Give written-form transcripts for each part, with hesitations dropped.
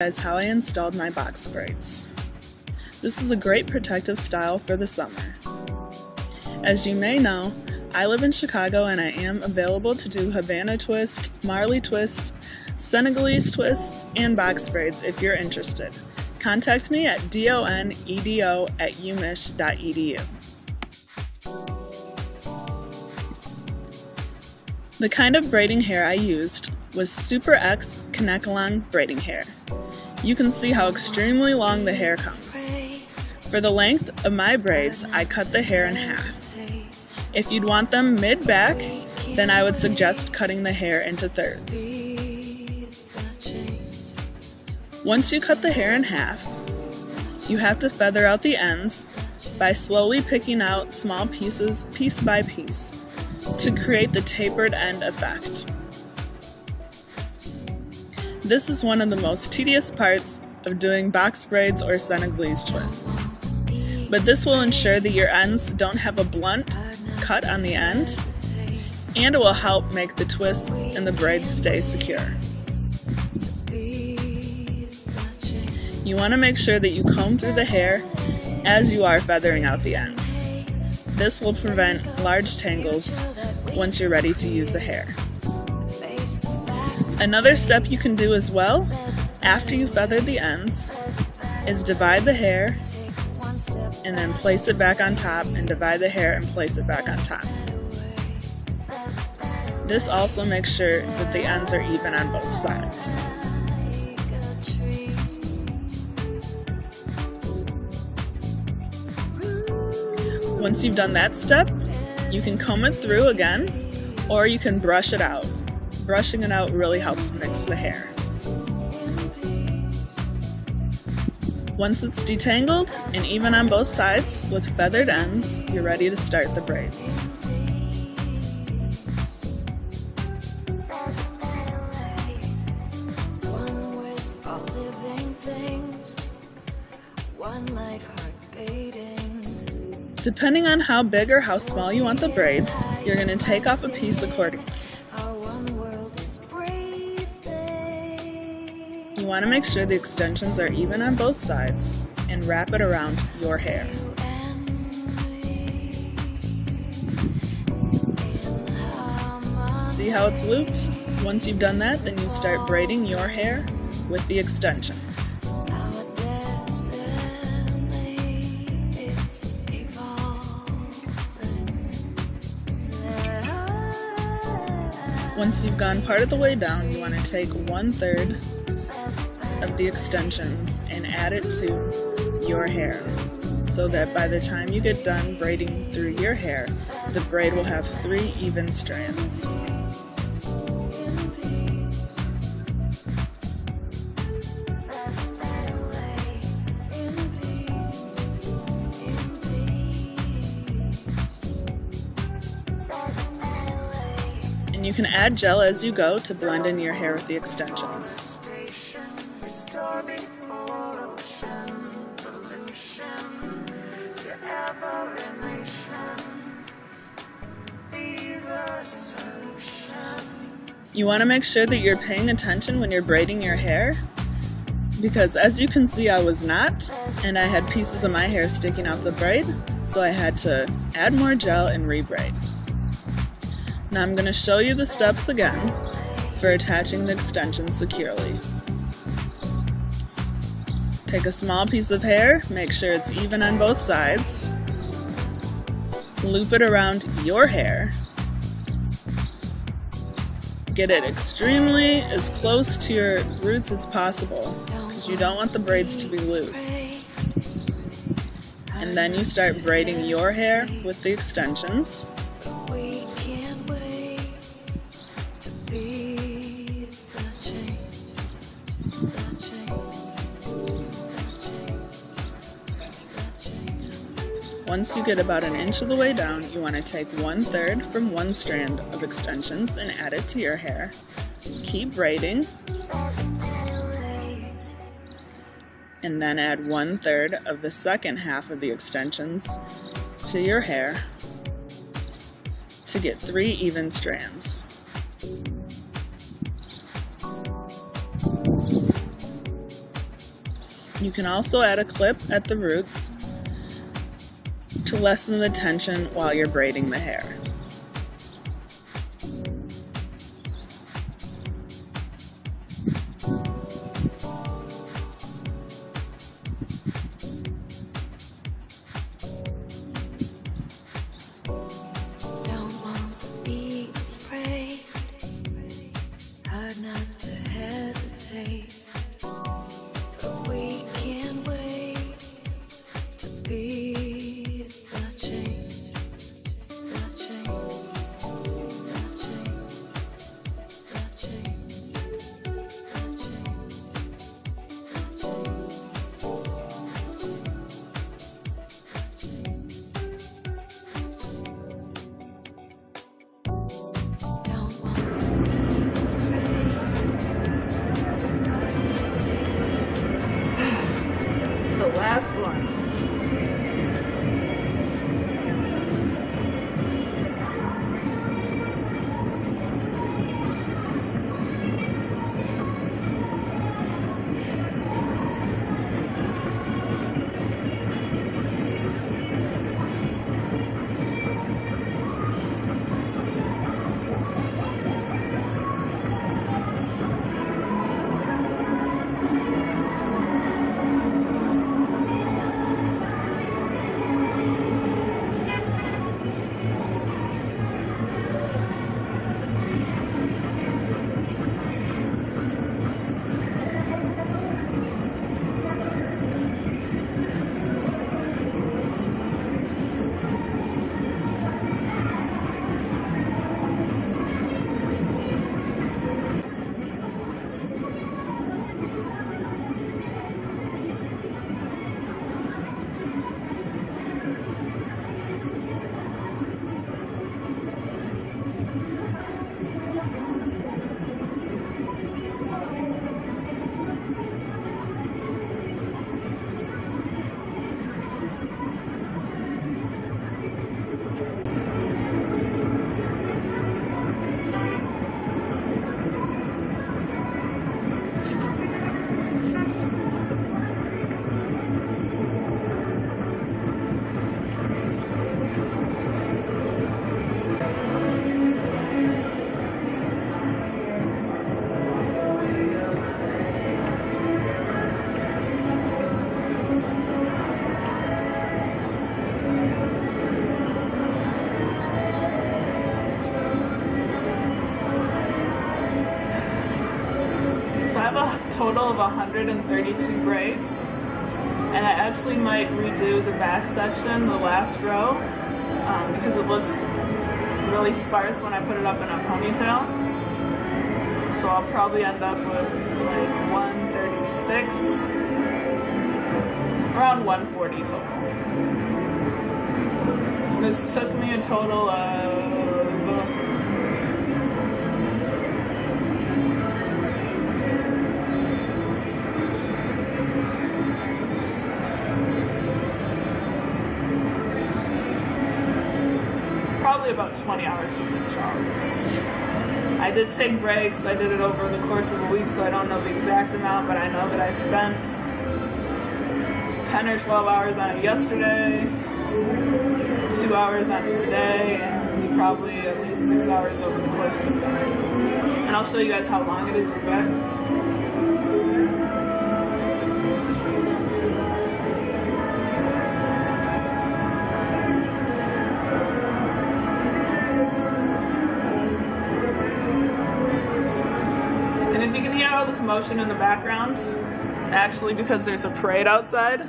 Guys, how I installed my box braids. This is a great protective style for the summer. As you may know, I live in Chicago and I am available to do Havana twist, Marley twist, Senegalese twists, and box braids if you're interested. Contact me at donedo@umich.edu. The kind of braiding hair I used was Super X Connect-Along braiding hair. You can see how extremely long the hair comes. For the length of my braids, I cut the hair in half. If you'd want them mid-back, then I would suggest cutting the hair into thirds. Once you cut the hair in half, you have to feather out the ends by slowly picking out small pieces, piece by piece, to create the tapered end effect. This is one of the most tedious parts of doing box braids or Senegalese twists. But this will ensure that your ends don't have a blunt cut on the end, and it will help make the twists and the braids stay secure. You want to make sure that you comb through the hair as you are feathering out the ends. This will prevent large tangles once you're ready to use the hair. Another step you can do as well, after you feather the ends, is divide the hair and then place it back on top, and divide the hair and place it back on top. This also makes sure that the ends are even on both sides. Once you've done that step, you can comb it through again, or you can brush it out. Brushing it out really helps mix the hair. Once it's detangled and even on both sides with feathered ends, you're ready to start the braids. Depending on how big or how small you want the braids, you're going to take off a piece accordingly. You want to make sure the extensions are even on both sides and wrap it around your hair. See how it's looped? Once you've done that, then you start braiding your hair with the extensions. Once you've gone part of the way down, you want to take 1/3 of the extensions and add it to your hair, so that by the time you get done braiding through your hair, the braid will have 3 even strands. And you can add gel as you go to blend in your hair with the extensions. You want to make sure that you're paying attention when you're braiding your hair, because as you can see, I was not, and I had pieces of my hair sticking out the braid, so I had to add more gel and rebraid. Now I'm going to show you the steps again for attaching the extension securely. Take a small piece of hair, make sure it's even on both sides, loop it around your hair, get it extremely as close to your roots as possible, because you don't want the braids to be loose. And then you start braiding your hair with the extensions. Once you get about 1 inch of the way down, you want to take 1/3 from one strand of extensions and add it to your hair. Keep braiding, and then add 1/3 of the second half of the extensions to your hair to get 3 even strands. You can also add a clip at the roots to lessen the tension while you're braiding the hair. Last one. Total of 132 braids, and I actually might redo the back section, the last row, because it looks really sparse when I put it up in a ponytail. So I'll probably end up with like 136, around 140 total. This took me a total of probably about 20 hours to finish all of this. I did take breaks. I did it over the course of a week, so I don't know the exact amount, but I know that I spent 10 or 12 hours on it yesterday, 2 hours on it today, and probably at least 6 hours over the course of the week. And I'll show you guys how long it is in the back. All the commotion in the background, it's actually because there's a parade outside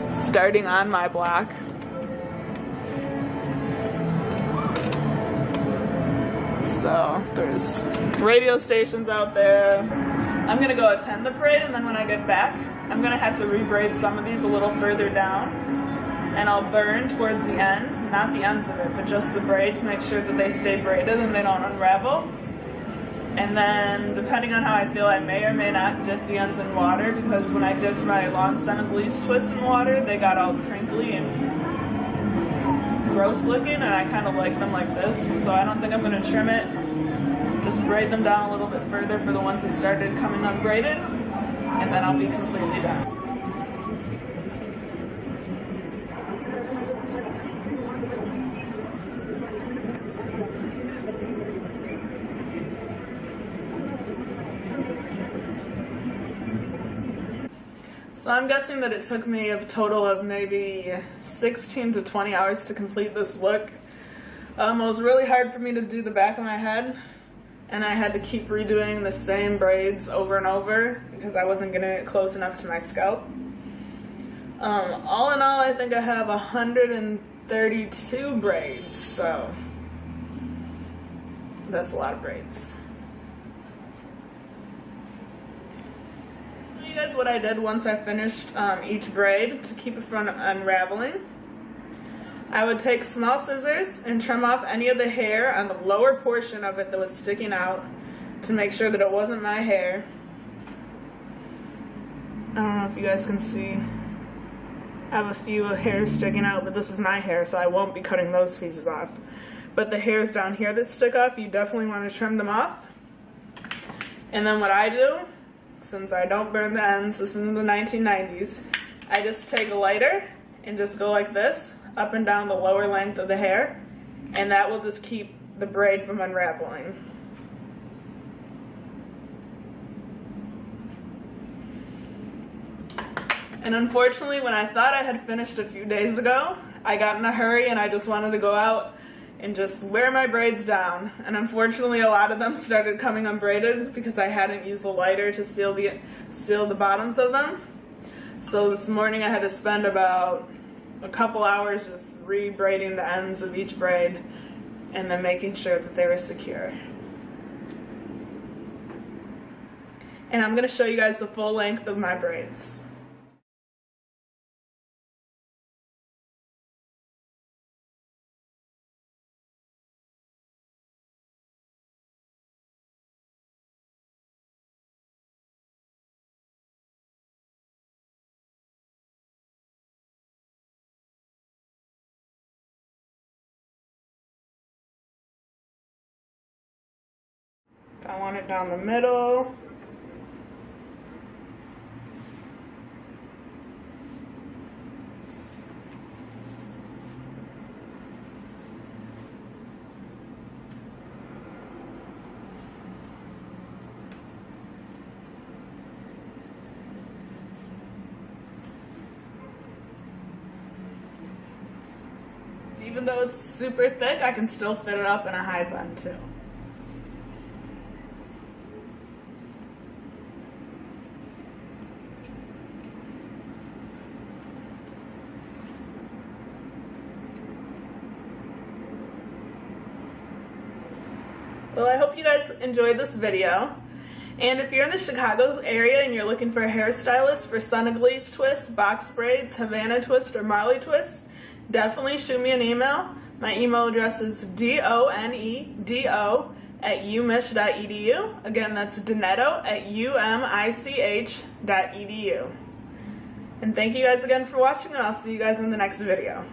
starting on my block. So there's radio stations out there. I'm gonna go attend the parade, and then when I get back, I'm gonna have to re-braid some of these a little further down, and I'll burn towards the end, not the ends of it, but just the braid to make sure that they stay braided and they don't unravel. And then, depending on how I feel, I may or may not dip the ends in water, because when I dipped my long stem bleach twists in water, they got all crinkly and gross looking, and I kind of like them like this. So I don't think I'm going to trim it. Just braid them down a little bit further for the ones that started coming unbraided. and then I'll be completely done. So I'm guessing that it took me a total of maybe 16 to 20 hours to complete this look. It was really hard for me to do the back of my head, and I had to keep redoing the same braids over and over because I wasn't getting it close enough to my scalp. All in all, I think I have 132 braids, so that's a lot of braids. Guys, what I did once I finished each braid to keep it from unraveling, I would take small scissors and trim off any of the hair on the lower portion of it that was sticking out to make sure that it wasn't my hair. I don't know if you guys can see. I have a few hairs sticking out, but this is my hair, so I won't be cutting those pieces off. But the hairs down here that stick off, you definitely want to trim them off. And then what I do, since I don't burn the ends, this is in the 1990s, I just take a lighter and just go like this, up and down the lower length of the hair, and that will just keep the braid from unraveling. And unfortunately, when I thought I had finished a few days ago, I got in a hurry and I just wanted to go out and just wear my braids down. And unfortunately, a lot of them started coming unbraided because I hadn't used a lighter to seal the bottoms of them. So this morning I had to spend about a couple hours just re-braiding the ends of each braid and then making sure that they were secure. And I'm going to show you guys the full length of my braids. I want it down the middle. Even though it's super thick, I can still fit it up in a high bun too. Well, I hope you guys enjoyed this video. And if you're in the Chicago area and you're looking for a hairstylist for Senegalese twists, box braids, Havana twist, or Marley twist, definitely shoot me an email. My email address is donedo@umich.edu. Again, that's donedo@umich.edu. And thank you guys again for watching, and I'll see you guys in the next video.